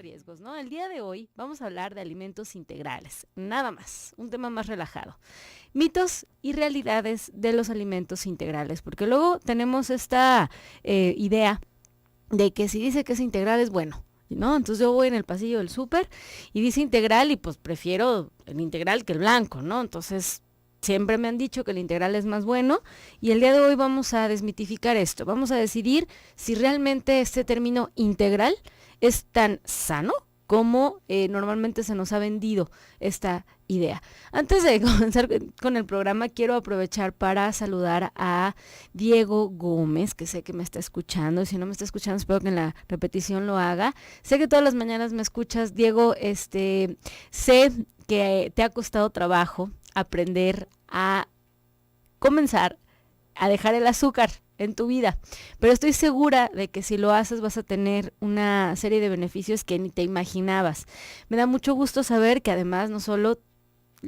riesgos, ¿no? El día de hoy vamos a hablar de alimentos integrales, nada más, un tema más relajado. Mitos y realidades de los alimentos integrales, porque luego tenemos esta idea de que si dice que es integral es bueno, ¿no? Entonces yo voy en el pasillo del súper y dice integral y pues prefiero el integral que el blanco, ¿no? Entonces siempre me han dicho que el integral es más bueno y el día de hoy vamos a desmitificar esto. Vamos a decidir si realmente este término integral es tan sano como normalmente se nos ha vendido esta idea. Antes de comenzar con el programa, quiero aprovechar para saludar a Diego Gómez, que sé que me está escuchando. Si no me está escuchando, espero que en la repetición lo haga. Sé que todas las mañanas me escuchas, Diego. Sé que te ha costado trabajo aprender a comenzar a dejar el azúcar en tu vida, pero estoy segura de que si lo haces vas a tener una serie de beneficios que ni te imaginabas. Me da mucho gusto saber que además no solo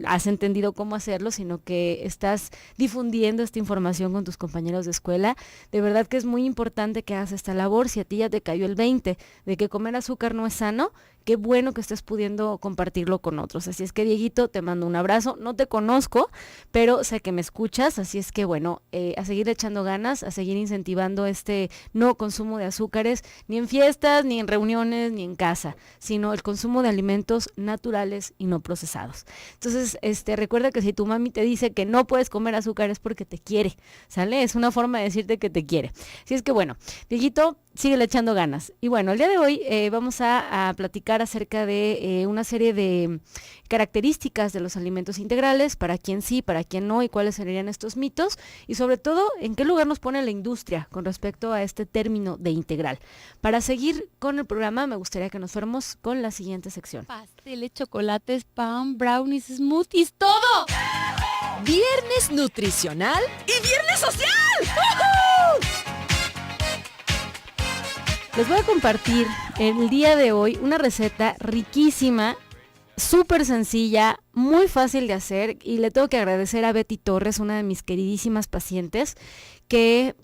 has entendido cómo hacerlo, sino que estás difundiendo esta información con tus compañeros de escuela. De verdad que es muy importante que hagas esta labor. Si a ti ya te cayó el 20 de que comer azúcar no es sano, qué bueno que estés pudiendo compartirlo con otros. Así es que, Dieguito, te mando un abrazo. No te conozco, pero sé que me escuchas, así es que bueno, a seguir echando ganas, a seguir incentivando este no consumo de azúcares, ni en fiestas, ni en reuniones, ni en casa, sino el consumo de alimentos naturales y no procesados. Entonces, recuerda que si tu mami te dice que no puedes comer azúcar es porque te quiere, ¿sale? Es una forma de decirte que te quiere. Así es que bueno, Dieguito, síguele echando ganas. Y bueno, el día de hoy vamos a platicar acerca de una serie de características de los alimentos integrales, para quién sí, para quién no, y cuáles serían estos mitos, y sobre todo, en qué lugar nos pone la industria con respecto a este término de integral. Para seguir con el programa, me gustaría que nos fuéramos con la siguiente sección. Pasteles, chocolates, pan, brownies, smoothies, ¡todo! Viernes nutricional y viernes social. ¡Woohoo! Les voy a compartir el día de hoy una receta riquísima, súper sencilla, muy fácil de hacer, y le tengo que agradecer a Betty Torres, una de mis queridísimas pacientes, que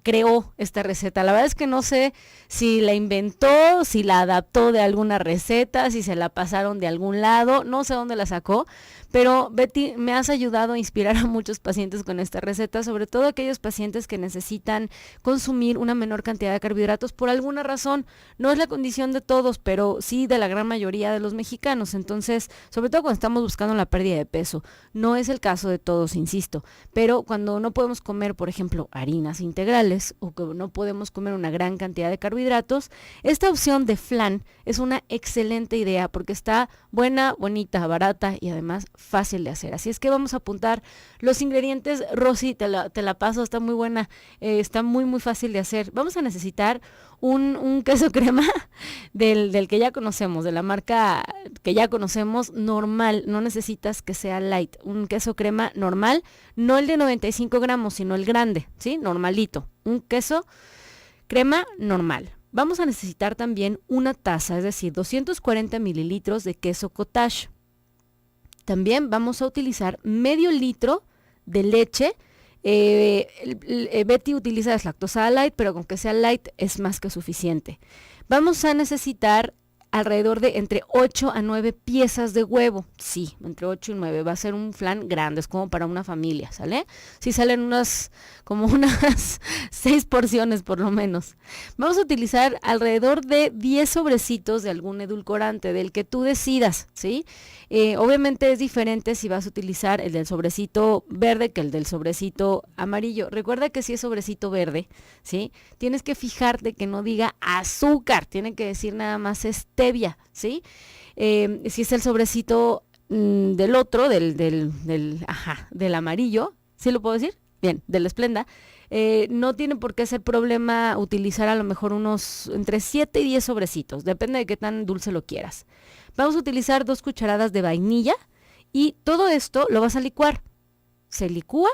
creó esta receta. La verdad es que no sé si la inventó, si la adaptó de alguna receta, si se la pasaron de algún lado, no sé dónde la sacó, pero Betty, me has ayudado a inspirar a muchos pacientes con esta receta, sobre todo aquellos pacientes que necesitan consumir una menor cantidad de carbohidratos por alguna razón. No es la condición de todos, pero sí de la gran mayoría de los mexicanos. Entonces, sobre todo cuando estamos buscando la pérdida de peso, no es el caso de todos, insisto, pero cuando no podemos comer, por ejemplo, harinas integrales, o que no podemos comer una gran cantidad de carbohidratos, esta opción de flan es una excelente idea porque está buena, bonita, barata y además fácil de hacer. Así es que vamos a apuntar los ingredientes. Rosy, te la paso, está muy buena, está muy fácil de hacer. Vamos a necesitar un queso crema del que ya conocemos, de la marca que ya conocemos, normal. No necesitas que sea light, un queso crema normal, no el de 95 gramos, sino el grande, ¿sí? Normalito, un queso crema normal. Vamos a necesitar también una taza, es decir, 240 mililitros de queso cottage. También vamos a utilizar medio litro de leche. Betty utiliza deslactosada light, pero con que sea light es más que suficiente. Vamos a necesitar alrededor de entre 8 a 9 piezas de huevo. Sí, entre 8 y 9. Va a ser un flan grande, es como para una familia, ¿sale? Sí salen como unas 6 porciones por lo menos. Vamos a utilizar alrededor de 10 sobrecitos de algún edulcorante, del que tú decidas, ¿sí? Obviamente es diferente si vas a utilizar el del sobrecito verde que el del sobrecito amarillo. Recuerda que si es sobrecito verde, ¿sí? Tienes que fijarte que no diga azúcar, tiene que decir nada más stevia, ¿sí? Si es el sobrecito del otro, del amarillo, ¿sí lo puedo decir? Bien, del Splenda. No tiene por qué ser problema utilizar a lo mejor unos entre 7 y 10 sobrecitos, depende de qué tan dulce lo quieras. Vamos a utilizar 2 cucharadas de vainilla y todo esto lo vas a licuar. Se licúa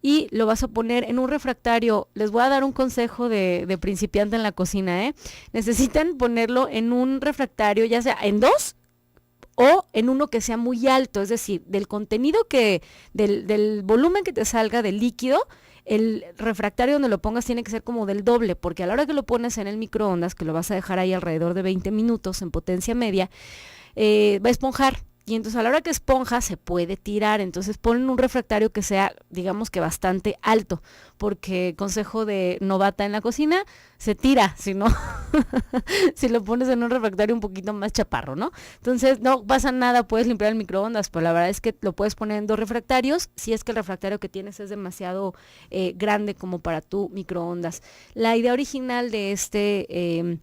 y lo vas a poner en un refractario. Les voy a dar un consejo de principiante en la cocina, Necesitan ponerlo en un refractario, ya sea en 2 o en uno que sea muy alto, es decir, del contenido del volumen que te salga del líquido, el refractario donde lo pongas tiene que ser como del doble, porque a la hora que lo pones en el microondas, que lo vas a dejar ahí alrededor de 20 minutos en potencia media, va a esponjar. Y entonces a la hora que esponja se puede tirar, entonces ponen un refractario que sea, digamos que bastante alto, porque consejo de novata en la cocina, se tira, si no, si lo pones en un refractario un poquito más chaparro, ¿no? Entonces no pasa nada, puedes limpiar el microondas, pero la verdad es que lo puedes poner en 2 refractarios, si es que el refractario que tienes es demasiado grande como para tu microondas. La idea original de este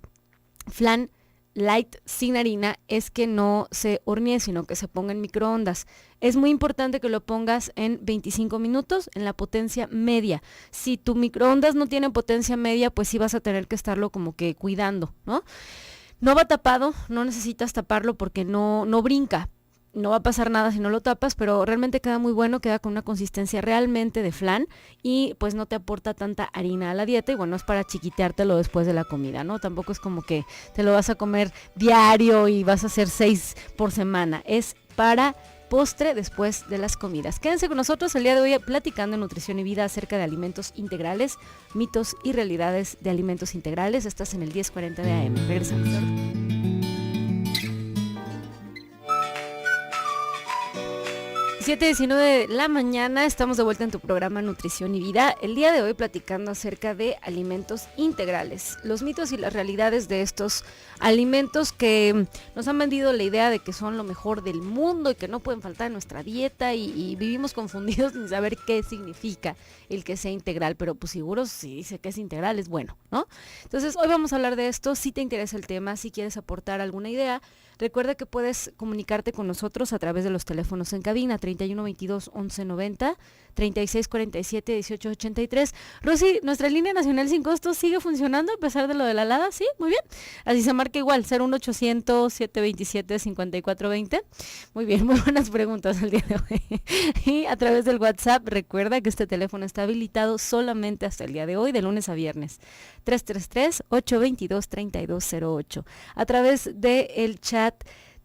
flan light sin harina es que no se hornee, sino que se ponga en microondas. Es muy importante que lo pongas en 25 minutos en la potencia media. Si tu microondas no tiene potencia media, pues sí vas a tener que estarlo como que cuidando, ¿no? No va tapado, no necesitas taparlo porque no brinca. No va a pasar nada si no lo tapas, pero realmente queda muy bueno, queda con una consistencia realmente de flan y pues no te aporta tanta harina a la dieta y bueno, es para chiquiteártelo después de la comida, ¿no? Tampoco es como que te lo vas a comer diario y vas a hacer 6 por semana, es para postre después de las comidas. Quédense con nosotros el día de hoy platicando en Nutrición y Vida acerca de alimentos integrales, mitos y realidades de alimentos integrales. Estás en el 1040 de AM. Regresamos. 7:19 de la mañana, estamos de vuelta en tu programa Nutrición y Vida. El día de hoy platicando acerca de alimentos integrales, los mitos y las realidades de estos alimentos que nos han vendido la idea de que son lo mejor del mundo y que no pueden faltar en nuestra dieta y vivimos confundidos sin saber qué significa el que sea integral, pero pues seguro si dice que es integral es bueno, ¿no? Entonces hoy vamos a hablar de esto. Si te interesa el tema, si quieres aportar alguna idea, recuerda que puedes comunicarte con nosotros a través de los teléfonos en cabina 3122 1190, 3647 1883. Rosy, nuestra línea nacional sin costo sigue funcionando a pesar de lo de la helada, sí, muy bien. Así se marca igual, 01800 727 5420. Muy bien, muy buenas preguntas el día de hoy. Y a través del WhatsApp, recuerda que este teléfono está habilitado solamente hasta el día de hoy, de lunes a viernes. 333-822-3208. A través del chat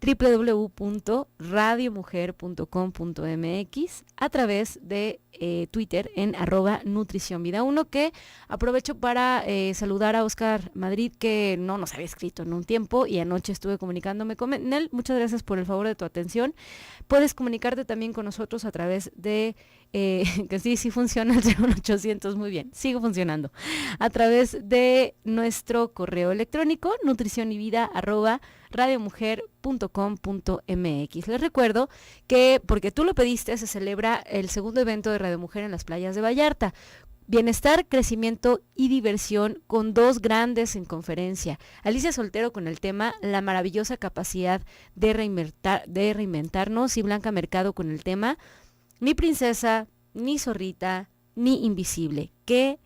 www.radiomujer.com.mx, a través de Twitter en @nutricionvida1, que aprovecho para saludar a Oscar Madrid, que no nos había escrito en un tiempo y anoche estuve comunicándome con él. Muchas gracias por el favor de tu atención. Puedes comunicarte también con nosotros a través de que sí funciona el 0800, muy bien, sigue funcionando, a través de nuestro correo electrónico nutricionyvida@radiomujer.com.mx. Les recuerdo que, porque tú lo pediste, se celebra el segundo evento de Radio Mujer en las playas de Vallarta. Bienestar, crecimiento y diversión, con 2 grandes en conferencia. Alicia Soltero con el tema La maravillosa capacidad de reinventarnos, y Blanca Mercado con el tema Ni princesa, ni zorrita, ni invisible. ¿Qué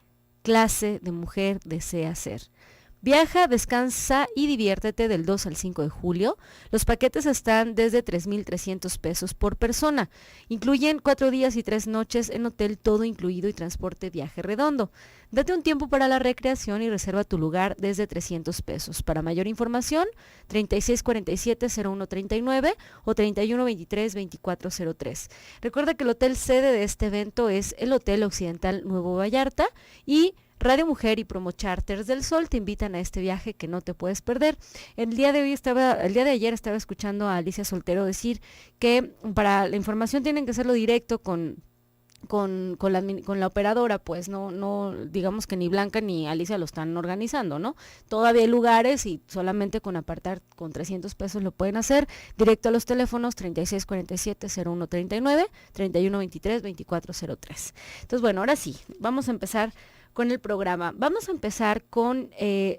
clase de mujer desea ser? Viaja, descansa y diviértete del 2 al 5 de julio. Los paquetes están desde 3,300 pesos por persona. Incluyen 4 días y 3 noches en hotel, todo incluido, y transporte viaje redondo. Date un tiempo para la recreación y reserva tu lugar desde 300 pesos. Para mayor información, 3647-0139 o 3123-2403. Recuerda que el hotel sede de este evento es el Hotel Occidental Nuevo Vallarta, y Radio Mujer y Promo Charters del Sol te invitan a este viaje que no te puedes perder. El día de ayer estaba escuchando a Alicia Soltero decir que para la información tienen que hacerlo directo con la operadora, pues no digamos que ni Blanca ni Alicia lo están organizando, ¿no? Todavía hay lugares y solamente con apartar con 300 pesos lo pueden hacer. Directo a los teléfonos 3647-0139, 3123-2403. Entonces, bueno, ahora sí, vamos a empezar con el programa. Vamos a empezar con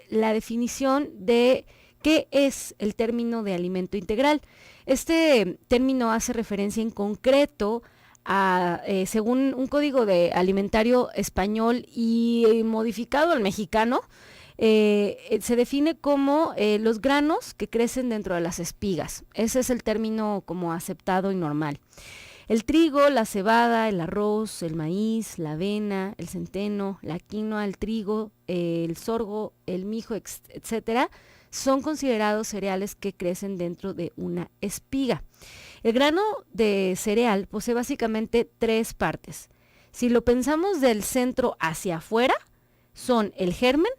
la definición de qué es el término de alimento integral. Este término hace referencia en concreto a, según un código de alimentario español y modificado al mexicano, se define como los granos que crecen dentro de las espigas. Ese es el término como aceptado y normal. El trigo, la cebada, el arroz, el maíz, la avena, el centeno, la quinoa, el trigo, el sorgo, el mijo, etcétera, son considerados cereales que crecen dentro de una espiga. El grano de cereal posee básicamente 3 partes: Si lo pensamos del centro hacia afuera, son el germen,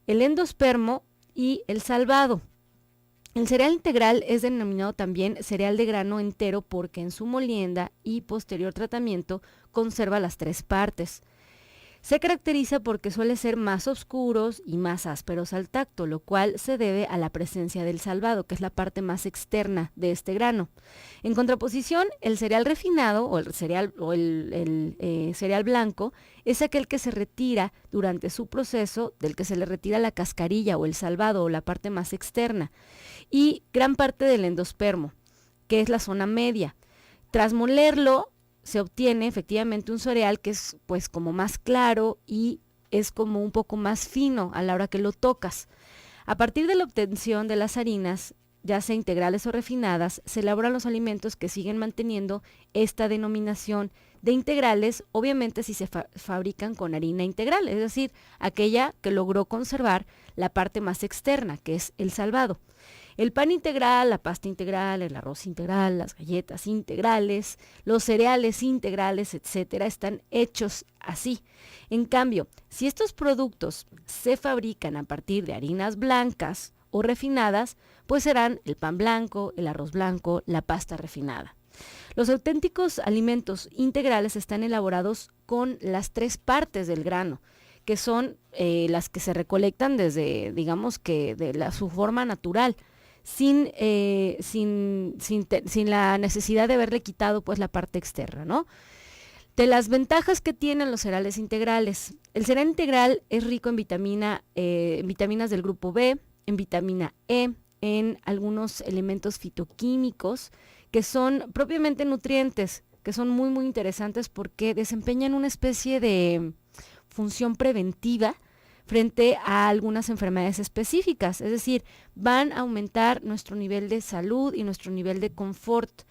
el endospermo y el salvado. El cereal integral es denominado también cereal de grano entero porque en su molienda y posterior tratamiento conserva las tres partes. Se caracteriza porque suele ser más oscuros y más ásperos al tacto, lo cual se debe a la presencia del salvado, que es la parte más externa de este grano. En contraposición, el cereal refinado o el cereal blanco es aquel que se retira durante su proceso, del que se le retira la cascarilla o el salvado o la parte más externa, y gran parte del endospermo, que es la zona media. Tras molerlo, se obtiene efectivamente un cereal que es pues como más claro y es como un poco más fino a la hora que lo tocas. A partir de la obtención de las harinas, ya sea integrales o refinadas, se elaboran los alimentos que siguen manteniendo esta denominación de integrales, obviamente si se fabrican con harina integral, es decir, aquella que logró conservar la parte más externa, que es el salvado. El pan integral, la pasta integral, el arroz integral, las galletas integrales, los cereales integrales, etcétera, están hechos así. En cambio, si estos productos se fabrican a partir de harinas blancas o refinadas, pues serán el pan blanco, el arroz blanco, la pasta refinada. Los auténticos alimentos integrales están elaborados con las tres partes del grano, que son las que se recolectan desde, digamos que de su forma natural, sin la necesidad de haberle quitado pues la parte externa, ¿no? De las ventajas que tienen los cereales integrales. El cereal integral es rico en vitaminas del grupo B, en vitamina E, en algunos elementos fitoquímicos que son propiamente nutrientes, que son muy muy interesantes porque desempeñan una especie de función preventiva frente a algunas enfermedades específicas, es decir, van a aumentar nuestro nivel de salud y nuestro nivel de confort.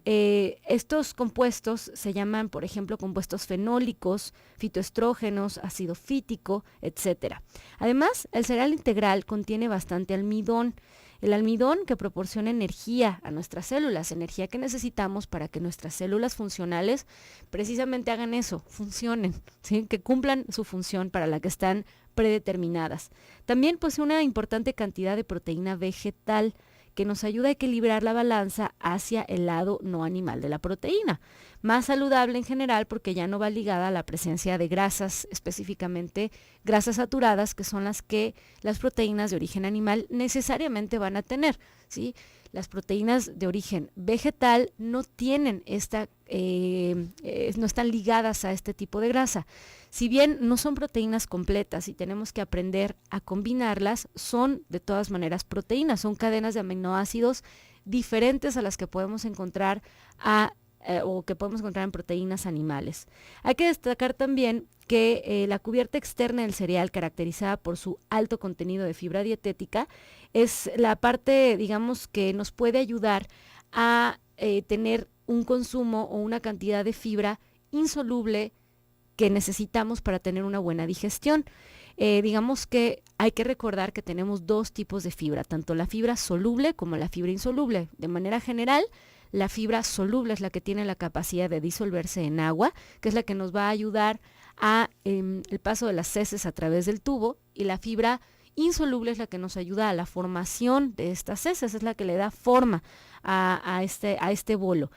Estos compuestos se llaman, por ejemplo, compuestos fenólicos, fitoestrógenos, ácido fítico, etc. Además, el cereal integral contiene bastante almidón. El almidón que proporciona energía a nuestras células, energía que necesitamos para que nuestras células funcionales precisamente hagan eso, funcionen, ¿sí? Que cumplan su función para la que están predeterminadas. También posee una importante cantidad de proteína vegetal que nos ayuda a equilibrar la balanza hacia el lado no animal de la proteína. Más saludable en general porque ya no va ligada a la presencia de grasas, específicamente grasas saturadas, que son las que las proteínas de origen animal necesariamente van a tener, ¿sí? Las proteínas de origen vegetal no tienen no están ligadas a este tipo de grasa. Si bien no son proteínas completas y tenemos que aprender a combinarlas, son de todas maneras proteínas, son cadenas de aminoácidos diferentes a las que podemos encontrar o que podemos encontrar en proteínas animales. Hay que destacar también que la cubierta externa del cereal, caracterizada por su alto contenido de fibra dietética, es la parte, digamos, que nos puede ayudar a tener un consumo o una cantidad de fibra insoluble que necesitamos para tener una buena digestión. Digamos que hay que recordar que tenemos dos tipos de fibra, tanto la fibra soluble como la fibra insoluble. De manera general, la fibra soluble es la que tiene la capacidad de disolverse en agua, que es la que nos va a ayudar a el paso de las heces a través del tubo, y la fibra insoluble es la que nos ayuda a la formación de estas heces, es la que le da forma a este bolo.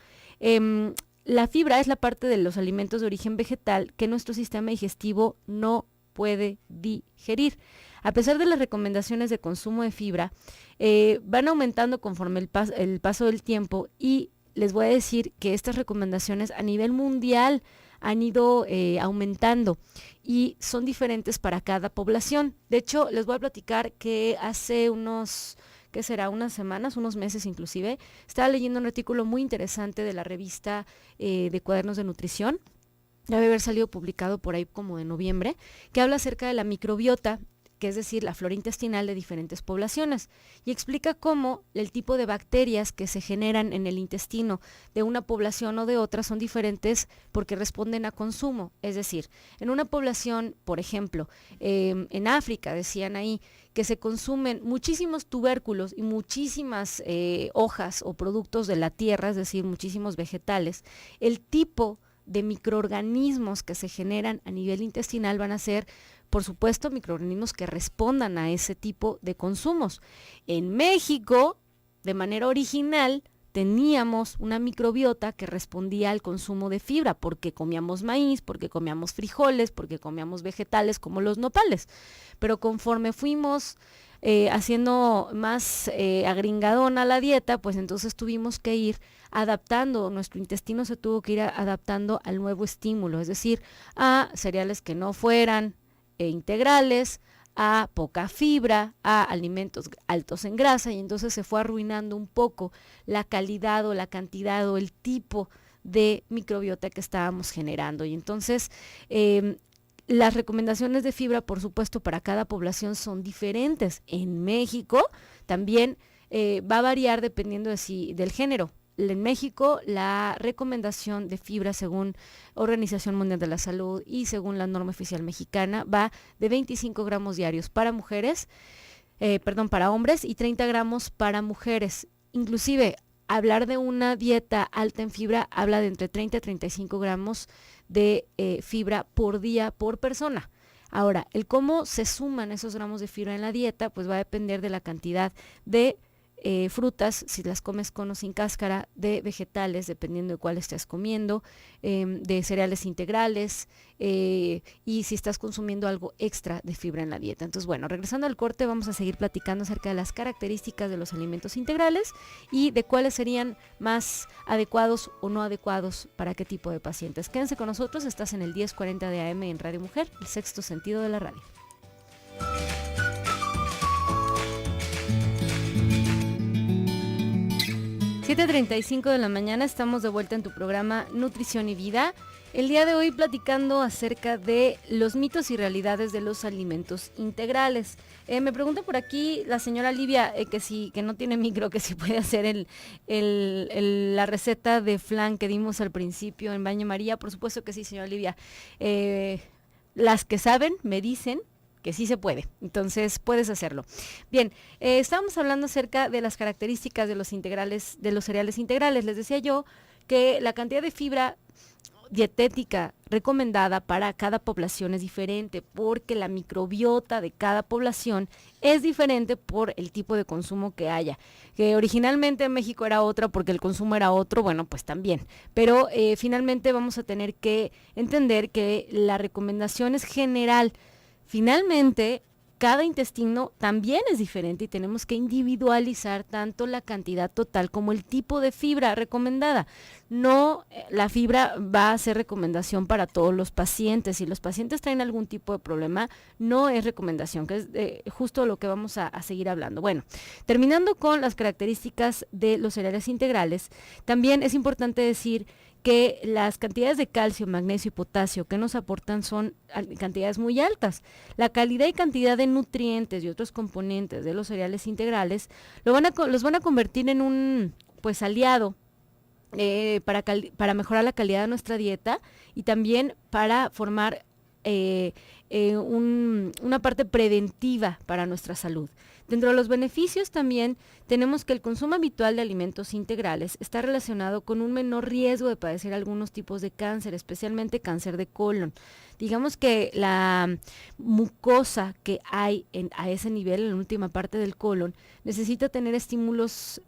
La fibra es la parte de los alimentos de origen vegetal que nuestro sistema digestivo no puede digerir. A pesar de las recomendaciones de consumo de fibra, van aumentando conforme el paso del tiempo, y les voy a decir que estas recomendaciones a nivel mundial han ido aumentando y son diferentes para cada población. De hecho, les voy a platicar que hace unas semanas, unos meses inclusive, estaba leyendo un artículo muy interesante de la revista de Cuadernos de Nutrición, debe haber salido publicado por ahí como de noviembre, que habla acerca de la microbiota, que es decir, la flora intestinal de diferentes poblaciones, y explica cómo el tipo de bacterias que se generan en el intestino de una población o de otra son diferentes porque responden a consumo. Es decir, en una población, por ejemplo, en África, decían ahí, que se consumen muchísimos tubérculos y muchísimas hojas o productos de la tierra, es decir, muchísimos vegetales, el tipo de microorganismos que se generan a nivel intestinal van a ser, por supuesto, microorganismos que respondan a ese tipo de consumos. En México, de manera original, teníamos una microbiota que respondía al consumo de fibra, porque comíamos maíz, porque comíamos frijoles, porque comíamos vegetales como los nopales. Pero conforme fuimos haciendo más agringadona la dieta, pues entonces tuvimos que ir adaptando, nuestro intestino se tuvo que ir adaptando al nuevo estímulo, es decir, a cereales que no fueran integrales, a poca fibra, a alimentos altos en grasa, y entonces se fue arruinando un poco la calidad o la cantidad o el tipo de microbiota que estábamos generando. Y entonces las recomendaciones de fibra, por supuesto, para cada población son diferentes. En México también va a variar dependiendo del género. En México, la recomendación de fibra según Organización Mundial de la Salud y según la norma oficial mexicana va de 25 gramos diarios para para hombres y 30 gramos para mujeres. Inclusive, hablar de una dieta alta en fibra habla de entre 30 y 35 gramos de fibra por día por persona. Ahora, el cómo se suman esos gramos de fibra en la dieta, pues va a depender de la cantidad de frutas, si las comes con o sin cáscara, de vegetales, dependiendo de cuál estés comiendo, de cereales integrales y si estás consumiendo algo extra de fibra en la dieta. Entonces, bueno, regresando al corte, vamos a seguir platicando acerca de las características de los alimentos integrales y de cuáles serían más adecuados o no adecuados para qué tipo de pacientes. Quédense con nosotros, estás en el 1040 de AM en Radio Mujer, el sexto sentido de la radio. 7:35 de la mañana, estamos de vuelta en tu programa Nutrición y Vida. El día de hoy platicando acerca de los mitos y realidades de los alimentos integrales. Me pregunta por aquí la señora Livia que no tiene micro, que si puede hacer la receta de flan que dimos al principio en Baño María. Por supuesto que sí, señora Livia. Las que saben me dicen que sí se puede, entonces puedes hacerlo. Bien, estábamos hablando acerca de las características de los integrales, de los cereales integrales. Les decía yo que la cantidad de fibra dietética recomendada para cada población es diferente, porque la microbiota de cada población es diferente por el tipo de consumo que haya. Que originalmente en México era otra porque el consumo era otro, bueno, pues también. Pero finalmente vamos a tener que entender que la recomendación es general. Finalmente, cada intestino también es diferente y tenemos que individualizar tanto la cantidad total como el tipo de fibra recomendada. No, la fibra va a ser recomendación para todos los pacientes. Si los pacientes traen algún tipo de problema, no es recomendación, que es justo lo que vamos a seguir hablando. Bueno, terminando con las características de los cereales integrales, también es importante decir que las cantidades de calcio, magnesio y potasio que nos aportan son cantidades muy altas. La calidad y cantidad de nutrientes y otros componentes de los cereales integrales los van a convertir en un aliado para mejorar la calidad de nuestra dieta y también para formar una parte preventiva para nuestra salud. Dentro de los beneficios también tenemos que el consumo habitual de alimentos integrales está relacionado con un menor riesgo de padecer algunos tipos de cáncer, especialmente cáncer de colon. Digamos que la mucosa que hay a ese nivel, en la última parte del colon, necesita tener estímulos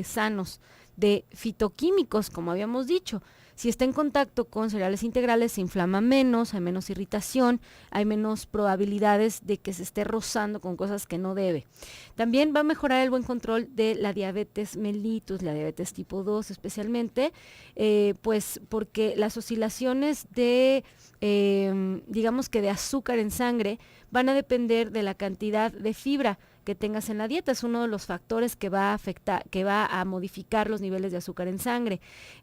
sanos de fitoquímicos, como habíamos dicho. Si está en contacto con cereales integrales, se inflama menos, hay menos irritación, hay menos probabilidades de que se esté rozando con cosas que no debe. También va a mejorar el buen control de la diabetes mellitus, la diabetes tipo 2 especialmente, porque las oscilaciones de azúcar en sangre van a depender de la cantidad de fibra que tengas en la dieta. Es uno de los factores que va a modificar los niveles de azúcar en sangre.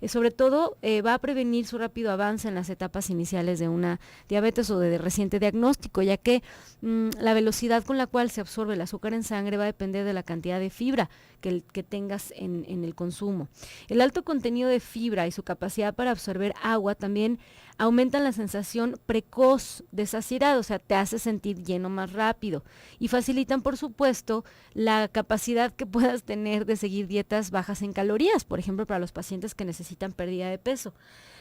Sobre todo va a prevenir su rápido avance en las etapas iniciales de una diabetes o de reciente diagnóstico, ya que la velocidad con la cual se absorbe el azúcar en sangre va a depender de la cantidad de fibra que tengas en el consumo. El alto contenido de fibra y su capacidad para absorber agua también aumentan la sensación precoz de saciedad, o sea, te hace sentir lleno más rápido y facilitan, por supuesto, la capacidad que puedas tener de seguir dietas bajas en calorías, por ejemplo, para los pacientes que necesitan pérdida de peso.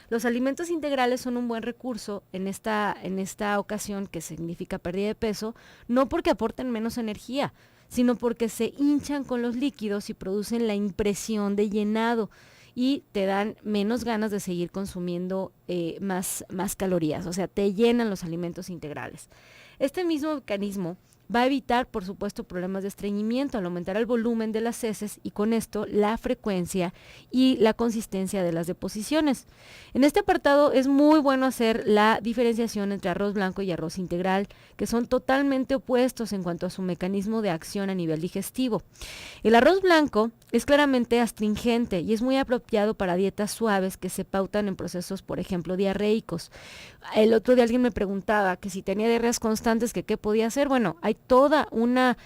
Los alimentos integrales son un buen recurso en esta ocasión, que significa pérdida de peso, no porque aporten menos energía, sino porque se hinchan con los líquidos y producen la impresión de llenado y te dan menos ganas de seguir consumiendo más calorías, o sea, te llenan los alimentos integrales. Este mismo mecanismo va a evitar, por supuesto, problemas de estreñimiento al aumentar el volumen de las heces y con esto la frecuencia y la consistencia de las deposiciones. En este apartado es muy bueno hacer la diferenciación entre arroz blanco y arroz integral, que son totalmente opuestos en cuanto a su mecanismo de acción a nivel digestivo. El arroz blanco es claramente astringente y es muy apropiado para dietas suaves que se pautan en procesos, por ejemplo, diarreicos. El otro día alguien me preguntaba que si tenía diarreas constantes, que qué podía hacer. Bueno, hay toda una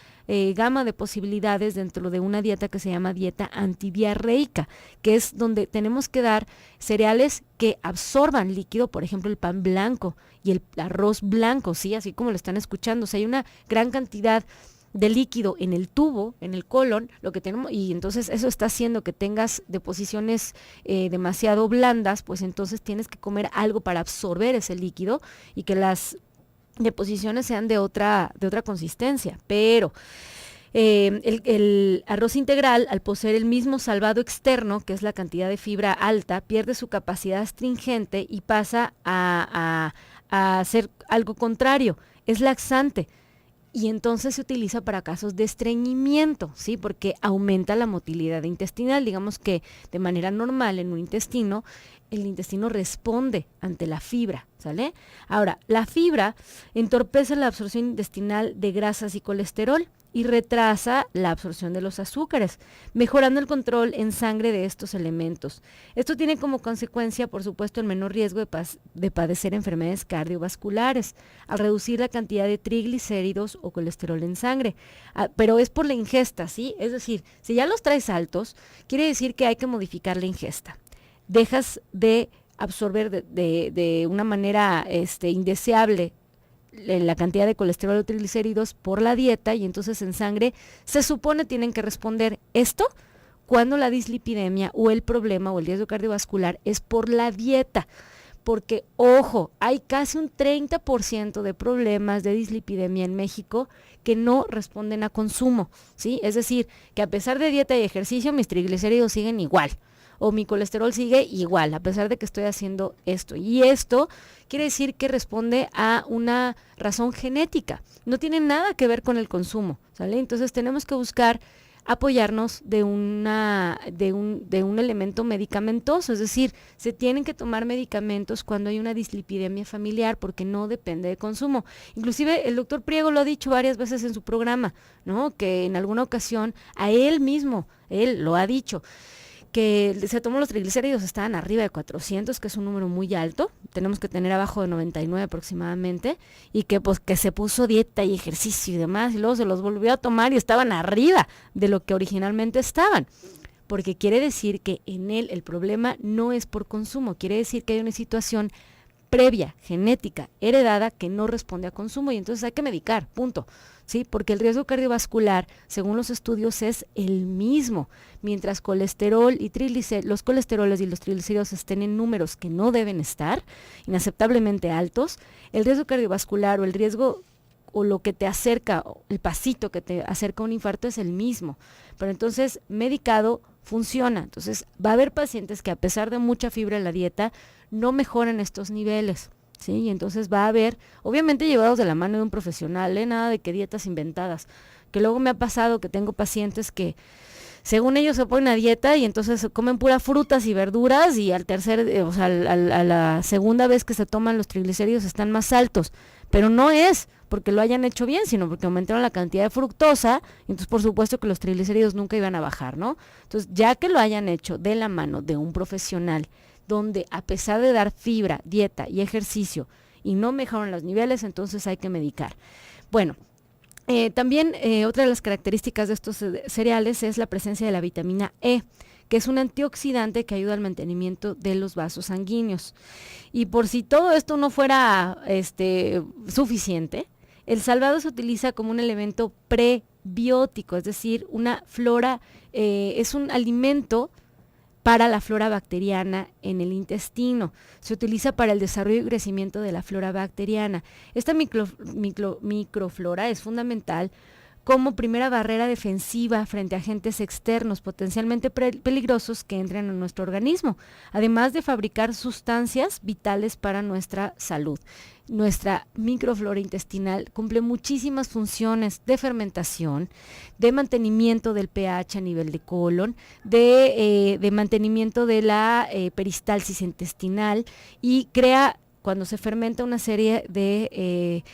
gama de posibilidades dentro de una dieta que se llama dieta antidiarreica, que es donde tenemos que dar cereales que absorban líquido, por ejemplo el pan blanco y el arroz blanco, ¿sí? Así como lo están escuchando. O sea, hay una gran cantidad de líquido en el tubo, en el colon, lo que tenemos, y entonces eso está haciendo que tengas deposiciones demasiado blandas, pues entonces tienes que comer algo para absorber ese líquido y que las deposiciones sean de otra consistencia. Pero el arroz integral, al poseer el mismo salvado externo, que es la cantidad de fibra alta, pierde su capacidad astringente y pasa a hacer algo contrario, es laxante. Y entonces se utiliza para casos de estreñimiento, ¿sí? Porque aumenta la motilidad intestinal. Digamos que de manera normal en un intestino, el intestino responde ante la fibra, ¿sale? Ahora, la fibra entorpece la absorción intestinal de grasas y colesterol y retrasa la absorción de los azúcares, mejorando el control en sangre de estos elementos. Esto tiene como consecuencia, por supuesto, el menor riesgo de padecer enfermedades cardiovasculares, al reducir la cantidad de triglicéridos o colesterol en sangre. Pero es por la ingesta, ¿sí? Es decir, si ya los traes altos, quiere decir que hay que modificar la ingesta. Dejas de absorber de una manera indeseable la cantidad de colesterol o triglicéridos por la dieta y entonces en sangre se supone tienen que responder esto cuando la dislipidemia o el problema o el riesgo cardiovascular es por la dieta. Porque, ojo, hay casi un 30% de problemas de dislipidemia en México que no responden a consumo, ¿sí? Es decir, que a pesar de dieta y ejercicio, mis triglicéridos siguen igual, o mi colesterol sigue igual, a pesar de que estoy haciendo esto. Y esto quiere decir que responde a una razón genética, no tiene nada que ver con el consumo, ¿sale? Entonces tenemos que buscar apoyarnos de un elemento medicamentoso, es decir, se tienen que tomar medicamentos cuando hay una dislipidemia familiar porque no depende de consumo. Inclusive el doctor Priego lo ha dicho varias veces en su programa, ¿no? Que en alguna ocasión a él mismo, él lo ha dicho, que se tomó los triglicéridos, estaban arriba de 400, que es un número muy alto, tenemos que tener abajo de 99 aproximadamente, y que pues que se puso dieta y ejercicio y demás, y luego se los volvió a tomar y estaban arriba de lo que originalmente estaban, porque quiere decir que en él el problema no es por consumo, quiere decir que hay una situación previa, genética, heredada, que no responde a consumo y entonces hay que medicar, punto. ¿Sí? Porque el riesgo cardiovascular, según los estudios, es el mismo. Mientras colesterol y los colesteroles y los triglicéridos estén en números que no deben estar, inaceptablemente altos, el riesgo cardiovascular o el riesgo o lo que te acerca, el pasito que te acerca a un infarto es el mismo. Pero entonces, medicado funciona. Entonces, va a haber pacientes que a pesar de mucha fibra en la dieta, no mejoran estos niveles. Sí, y entonces va a haber, obviamente llevados de la mano de un profesional, nada de que dietas inventadas, que luego me ha pasado que tengo pacientes que según ellos se ponen a dieta y entonces comen puras frutas y verduras y al tercer, o sea, a la segunda vez que se toman los triglicéridos están más altos, pero no es porque lo hayan hecho bien, sino porque aumentaron la cantidad de fructosa, y entonces por supuesto que los triglicéridos nunca iban a bajar, ¿no? Entonces, ya que lo hayan hecho de la mano de un profesional, donde a pesar de dar fibra, dieta y ejercicio y no mejoran los niveles, entonces hay que medicar. Bueno, también otra de las características de estos cereales es la presencia de la vitamina E, que es un antioxidante que ayuda al mantenimiento de los vasos sanguíneos. Y por si todo esto no fuera suficiente, el salvado se utiliza como un elemento prebiótico, es decir, una flora, es un alimento para la flora bacteriana en el intestino. Se utiliza para el desarrollo y crecimiento de la flora bacteriana. Esta microflora es fundamental como primera barrera defensiva frente a agentes externos potencialmente peligrosos que entren en nuestro organismo, además de fabricar sustancias vitales para nuestra salud. Nuestra microflora intestinal cumple muchísimas funciones de fermentación, de mantenimiento del pH a nivel de colon, de mantenimiento de la peristalsis intestinal y crea, cuando se fermenta, una serie de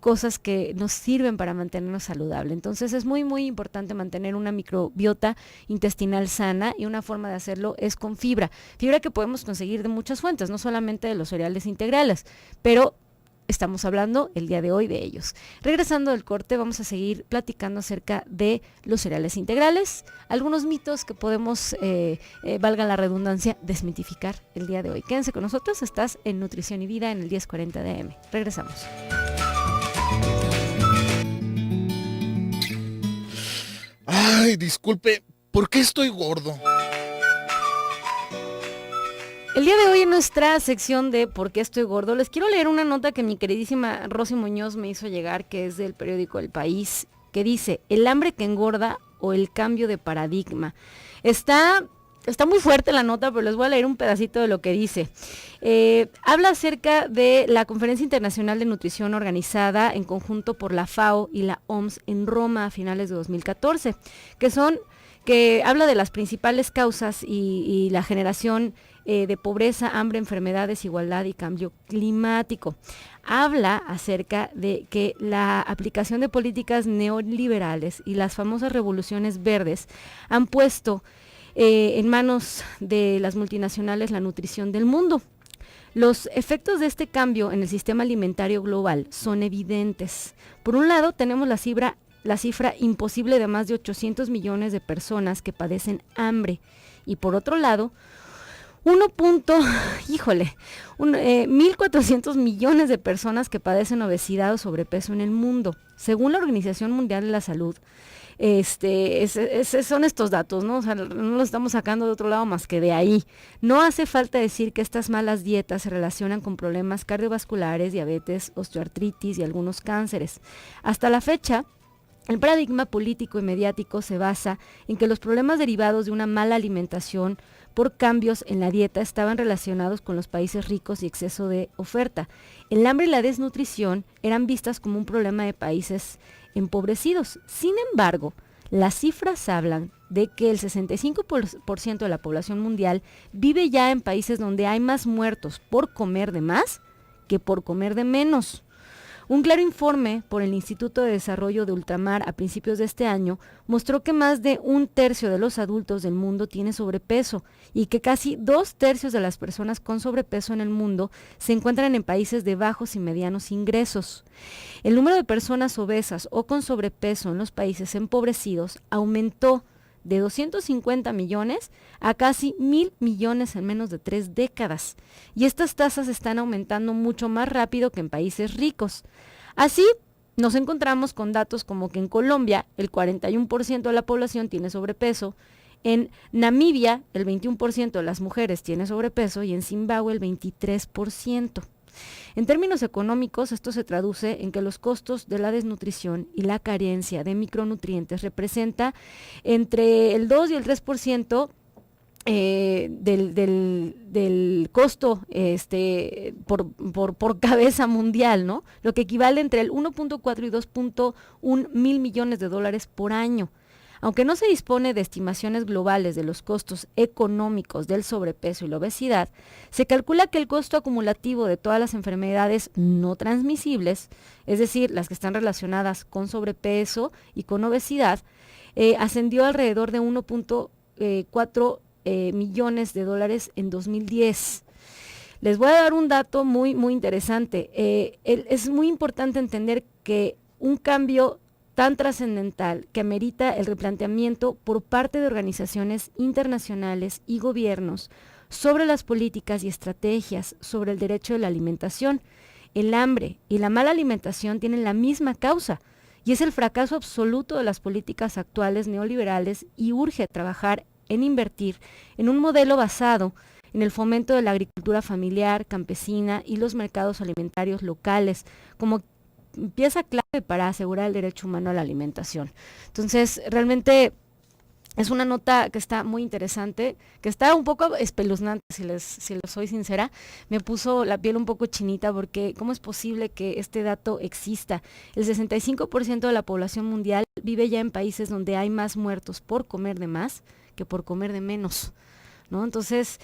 cosas que nos sirven para mantenernos saludables. Entonces es muy, muy importante mantener una microbiota intestinal sana, y una forma de hacerlo es con fibra. Fibra que podemos conseguir de muchas fuentes, no solamente de los cereales integrales, pero estamos hablando el día de hoy de ellos. Regresando del corte, vamos a seguir platicando acerca de los cereales integrales, algunos mitos que podemos, valga la redundancia, desmitificar el día de hoy. Quédense con nosotros, estás en Nutrición y Vida en el 1040 de AM. Regresamos. Ay, disculpe, ¿por qué estoy gordo? El día de hoy, en nuestra sección de ¿Por qué estoy gordo?, les quiero leer una nota que mi queridísima Rosy Muñoz me hizo llegar, que es del periódico El País, que dice: el hambre que engorda o el cambio de paradigma. Está muy fuerte la nota, pero les voy a leer un pedacito de lo que dice. Habla acerca de la Conferencia Internacional de Nutrición organizada en conjunto por la FAO y la OMS en Roma a finales de 2014, que habla de las principales causas y la generación de pobreza, hambre, enfermedad, desigualdad y cambio climático. Habla acerca de que la aplicación de políticas neoliberales y las famosas revoluciones verdes han puesto en manos de las multinacionales la nutrición del mundo. Los efectos de este cambio en el sistema alimentario global son evidentes. Por un lado, tenemos la cifra imposible de más de 800 millones de personas que padecen hambre, y por otro lado, 1.400 millones de personas que padecen obesidad o sobrepeso en el mundo. Según la Organización Mundial de la Salud, son estos datos, ¿no? O sea, no los estamos sacando de otro lado más que de ahí. No hace falta decir que estas malas dietas se relacionan con problemas cardiovasculares, diabetes, osteoartritis y algunos cánceres. Hasta la fecha, el paradigma político y mediático se basa en que los problemas derivados de una mala alimentación por cambios en la dieta estaban relacionados con los países ricos y exceso de oferta. El hambre y la desnutrición eran vistas como un problema de países empobrecidos. Sin embargo, las cifras hablan de que el 65% de la población mundial vive ya en países donde hay más muertos por comer de más que por comer de menos. Un claro informe por el Instituto de Desarrollo de Ultramar a principios de este año mostró que más de 1/3 de los adultos del mundo tiene sobrepeso, y que casi 2/3 de las personas con sobrepeso en el mundo se encuentran en países de bajos y medianos ingresos. El número de personas obesas o con sobrepeso en los países empobrecidos aumentó de 250 millones a casi 1.000 millones en menos de 3 décadas. Y estas tasas están aumentando mucho más rápido que en países ricos. Así, nos encontramos con datos como que en Colombia el 41% de la población tiene sobrepeso, en Namibia el 21% de las mujeres tiene sobrepeso y en Zimbabue el 23%. En términos económicos, esto se traduce en que los costos de la desnutrición y la carencia de micronutrientes representa entre el 2 y el 3% del costo por cabeza mundial, ¿no? Lo que equivale entre el 1.4 y 2.1 mil millones de dólares por año. Aunque no se dispone de estimaciones globales de los costos económicos del sobrepeso y la obesidad, se calcula que el costo acumulativo de todas las enfermedades no transmisibles, es decir, las que están relacionadas con sobrepeso y con obesidad, ascendió alrededor de 1.4 millones de dólares en 2010. Les voy a dar un dato muy, muy interesante. Es muy importante entender que un cambio tan trascendental que amerita el replanteamiento por parte de organizaciones internacionales y gobiernos sobre las políticas y estrategias sobre el derecho de la alimentación. El hambre y la mala alimentación tienen la misma causa, y es el fracaso absoluto de las políticas actuales neoliberales, y urge trabajar en invertir en un modelo basado en el fomento de la agricultura familiar, campesina y los mercados alimentarios locales, como pieza clave para asegurar el derecho humano a la alimentación. Entonces, realmente es una nota que está muy interesante, que está un poco espeluznante, si les soy sincera. Me puso la piel un poco chinita porque ¿cómo es posible que este dato exista? El 65% de la población mundial vive ya en países donde hay más muertos por comer de más que por comer de menos, ¿no? Entonces,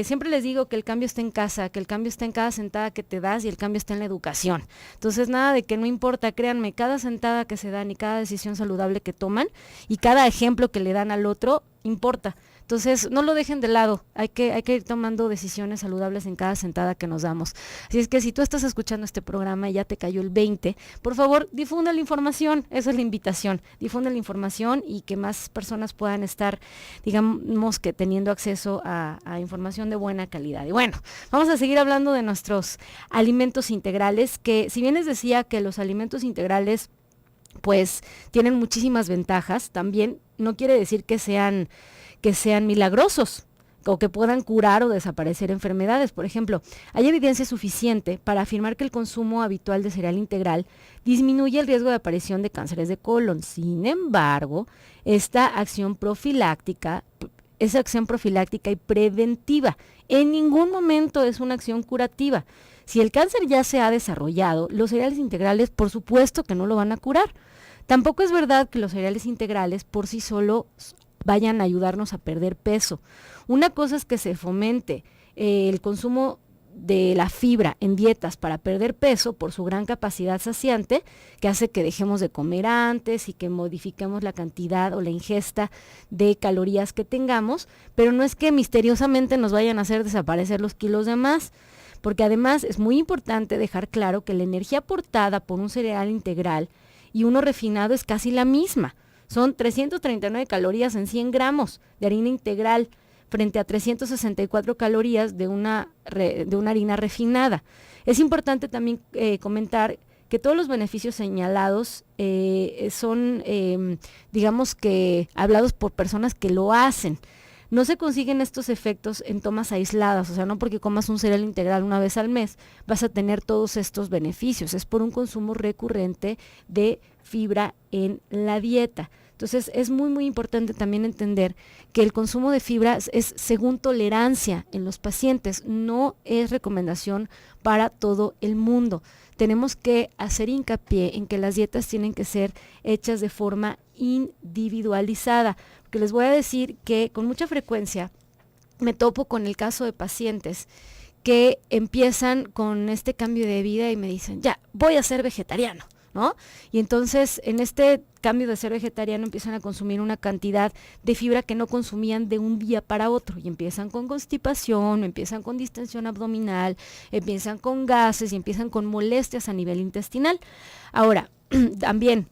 siempre les digo que el cambio está en casa, que el cambio está en cada sentada que te das y el cambio está en la educación. Entonces, nada de que no importa, créanme, cada sentada que se dan y cada decisión saludable que toman y cada ejemplo que le dan al otro, importa. Entonces, no lo dejen de lado, hay que ir tomando decisiones saludables en cada sentada que nos damos. Así es que si tú estás escuchando este programa y ya te cayó el 20, por favor, difunde la información, esa es la invitación, difunde la información y que más personas puedan estar, digamos que teniendo acceso a información de buena calidad. Y bueno, vamos a seguir hablando de nuestros alimentos integrales, que si bien les decía que los alimentos integrales pues tienen muchísimas ventajas, también no quiere decir que sean milagrosos o que puedan curar o desaparecer enfermedades. Por ejemplo, hay evidencia suficiente para afirmar que el consumo habitual de cereal integral disminuye el riesgo de aparición de cánceres de colon. Sin embargo, esa acción profiláctica y preventiva en ningún momento es una acción curativa. Si el cáncer ya se ha desarrollado, los cereales integrales por supuesto que no lo van a curar. Tampoco es verdad que los cereales integrales por sí solos vayan a ayudarnos a perder peso. Una cosa es que se fomente el consumo de la fibra en dietas para perder peso por su gran capacidad saciante, que hace que dejemos de comer antes y que modifiquemos la cantidad o la ingesta de calorías que tengamos, pero no es que misteriosamente nos vayan a hacer desaparecer los kilos de más, porque además es muy importante dejar claro que la energía aportada por un cereal integral y uno refinado es casi la misma. Son 339 calorías en 100 gramos de harina integral frente a 364 calorías de una harina refinada. Es importante también comentar que todos los beneficios señalados son, digamos que, hablados por personas que lo hacen. No se consiguen estos efectos en tomas aisladas, o sea, no porque comas un cereal integral una vez al mes vas a tener todos estos beneficios, es por un consumo recurrente de fibra en la dieta. Entonces es muy muy importante también entender que el consumo de fibra es según tolerancia en los pacientes, no es recomendación para todo el mundo. Tenemos que hacer hincapié en que las dietas tienen que ser hechas de forma individualizada, porque les voy a decir que con mucha frecuencia me topo con el caso de pacientes que empiezan con este cambio de vida y me dicen, ya, voy a ser vegetariano, ¿no? Y entonces en este cambio de ser vegetariano empiezan a consumir una cantidad de fibra que no consumían de un día para otro y empiezan con constipación, empiezan con distensión abdominal, empiezan con gases y empiezan con molestias a nivel intestinal. Ahora, también,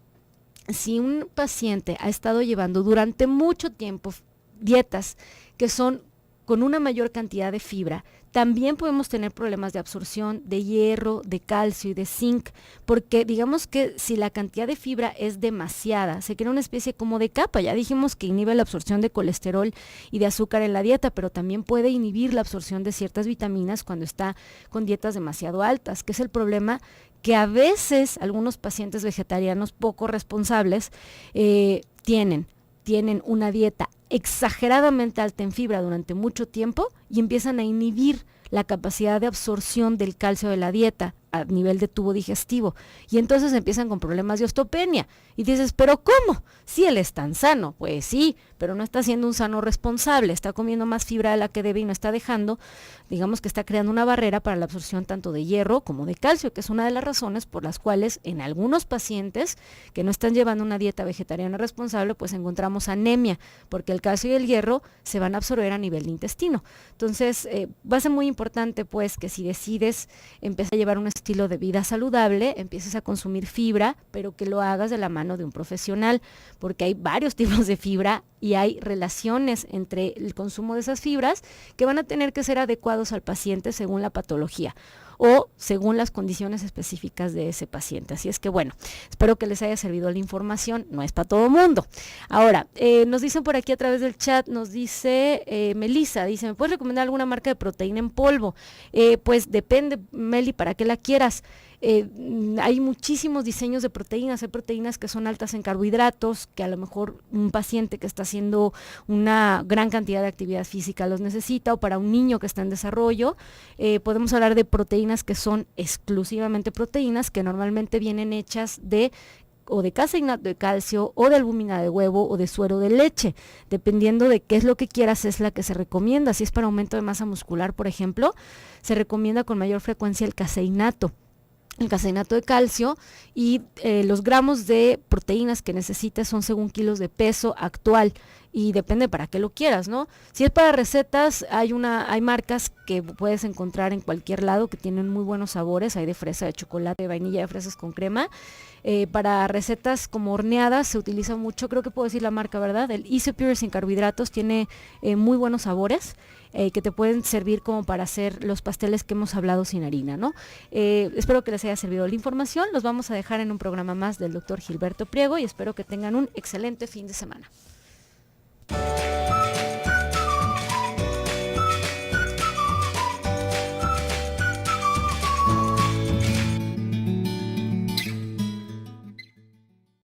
si un paciente ha estado llevando durante mucho tiempo dietas que son con una mayor cantidad de fibra, también podemos tener problemas de absorción de hierro, de calcio y de zinc, porque digamos que si la cantidad de fibra es demasiada, se crea una especie como de capa. Ya dijimos que inhibe la absorción de colesterol y de azúcar en la dieta, pero también puede inhibir la absorción de ciertas vitaminas cuando está con dietas demasiado altas, que es el problema que a veces algunos pacientes vegetarianos poco responsables tienen una dieta exageradamente alta en fibra durante mucho tiempo y empiezan a inhibir la capacidad de absorción del calcio de la dieta a nivel de tubo digestivo y entonces empiezan con problemas de osteopenia y dices, ¿pero cómo? Si él es tan sano, pues sí, pero no está siendo un sano responsable, está comiendo más fibra de la que debe y no está dejando, digamos que está creando una barrera para la absorción tanto de hierro como de calcio, que es una de las razones por las cuales en algunos pacientes que no están llevando una dieta vegetariana responsable, pues encontramos anemia, porque el calcio y el hierro se van a absorber a nivel de intestino. Entonces, va a ser muy importante pues que si decides empezar a llevar un estilo de vida saludable, empieces a consumir fibra, pero que lo hagas de la mano de un profesional, porque hay varios tipos de fibra y hay relaciones entre el consumo de esas fibras que van a tener que ser adecuados al paciente según la patología o según las condiciones específicas de ese paciente. Así es que bueno, espero que les haya servido la información, no es para todo mundo. Ahora, nos dicen por aquí a través del chat, nos dice Melissa, dice, ¿me puedes recomendar alguna marca de proteína en polvo? Pues depende, Meli, para qué la quieras. Hay muchísimos diseños de proteínas, hay proteínas que son altas en carbohidratos, que a lo mejor un paciente que está haciendo una gran cantidad de actividad física los necesita, o para un niño que está en desarrollo. Podemos hablar de proteínas que son exclusivamente proteínas, que normalmente vienen hechas de caseinato de calcio, o de albúmina de huevo, o de suero de leche, dependiendo de qué es lo que quieras, es la que se recomienda. Si es para aumento de masa muscular, por ejemplo, se recomienda con mayor frecuencia el caseinato de calcio, y los gramos de proteínas que necesites son según kilos de peso actual, y depende para qué lo quieras, ¿no? Si es para recetas, hay marcas que puedes encontrar en cualquier lado que tienen muy buenos sabores, hay de fresa, de chocolate, de vainilla, de fresas con crema. Para recetas como horneadas se utiliza mucho, creo que puedo decir la marca, ¿verdad? El Isopure sin carbohidratos tiene muy buenos sabores, que te pueden servir como para hacer los pasteles que hemos hablado sin harina, ¿no? Espero que les haya servido la información. Los vamos a dejar en un programa más del doctor Gilberto Priego, y espero que tengan un excelente fin de semana.